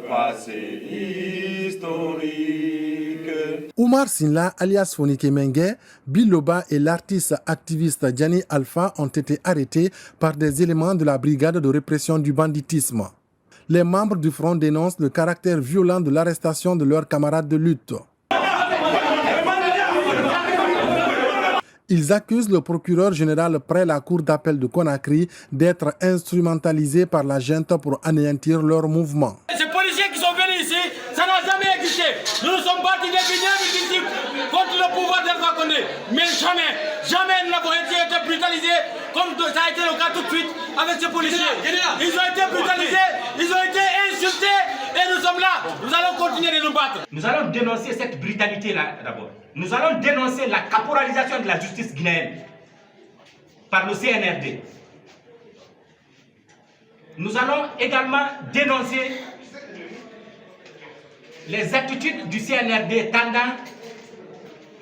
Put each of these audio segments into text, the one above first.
passé historique. Oumar Sinla, alias Fonike Mengue, Biloba et l'artiste activiste Gianni Alpha ont été arrêtés par des éléments de la brigade de répression du banditisme. Les membres du front dénoncent le caractère violent de l'arrestation de leurs camarades de lutte. Ils accusent le procureur général près la cour d'appel de Conakry d'être instrumentalisé par la junte pour anéantir leur mouvement. Ces policiers qui sont venus ici, ça n'a jamais existé. Nous nous sommes battus depuis 2018 contre le pouvoir d'Alpha Condé. Mais jamais nous n'avons été brutalisés comme ça a été le cas tout de suite avec ces policiers. Ils ont été brutalisés, ils ont été insultés et nous sommes là. Nous allons continuer de nous battre. Nous allons dénoncer cette brutalité-là d'abord. Nous allons dénoncer la caporalisation de la justice guinéenne par le CNRD. Nous allons également dénoncer les attitudes du CNRD tendant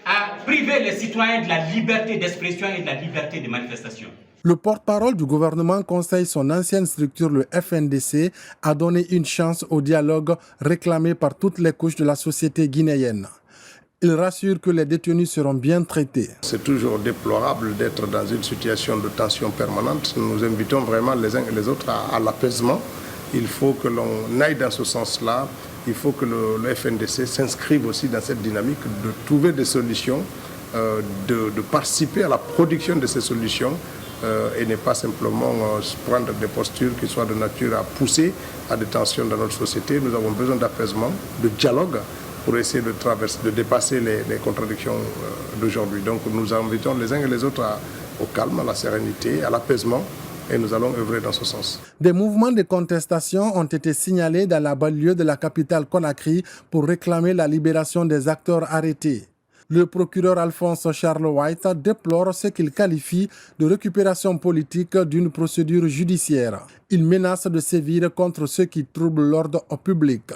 à priver les citoyens de la liberté d'expression et de la liberté de manifestation. Le porte-parole du gouvernement conseille son ancienne structure, le FNDC, à donner une chance au dialogue réclamé par toutes les couches de la société guinéenne. Il rassure que les détenus seront bien traités. C'est toujours déplorable d'être dans une situation de tension permanente. Nous invitons vraiment les uns et les autres à l'apaisement. Il faut que l'on aille dans ce sens-là. Il faut que le FNDC s'inscrive aussi dans cette dynamique de trouver des solutions, de participer à la production de ces solutions et ne pas simplement prendre des postures qui soient de nature à pousser à des tensions dans notre société. Nous avons besoin d'apaisement, de dialogue, pour essayer de dépasser les contradictions d'aujourd'hui. Donc nous invitons les uns et les autres au calme, à la sérénité, à l'apaisement, et nous allons œuvrer dans ce sens. Des mouvements de contestation ont été signalés dans la banlieue de la capitale Conakry pour réclamer la libération des acteurs arrêtés. Le procureur Alphonse Charles White déplore ce qu'il qualifie de récupération politique d'une procédure judiciaire. Il menace de sévir contre ceux qui troublent l'ordre public.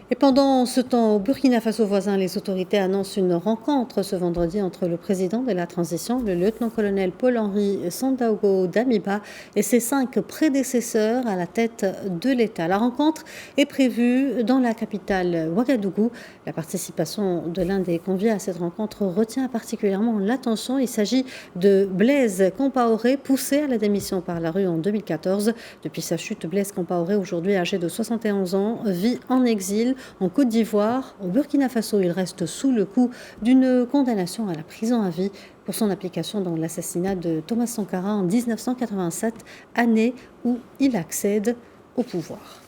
Et pendant ce temps, au Burkina Faso voisin, les autorités annoncent une rencontre ce vendredi entre le président de la transition, le lieutenant-colonel Paul-Henri Sandaogo Damiba, et ses 5 prédécesseurs à la tête de l'État. La rencontre est prévue dans la capitale Ouagadougou. La participation de l'un des conviés à cette rencontre retient particulièrement l'attention. Il s'agit de Blaise Compaoré, poussé à la démission par la rue en 2014. Depuis sa chute, Blaise Compaoré, aujourd'hui âgé de 71 ans, vit en exil en Côte d'Ivoire. Au Burkina Faso, il reste sous le coup d'une condamnation à la prison à vie pour son implication dans l'assassinat de Thomas Sankara en 1987, année où il accède au pouvoir.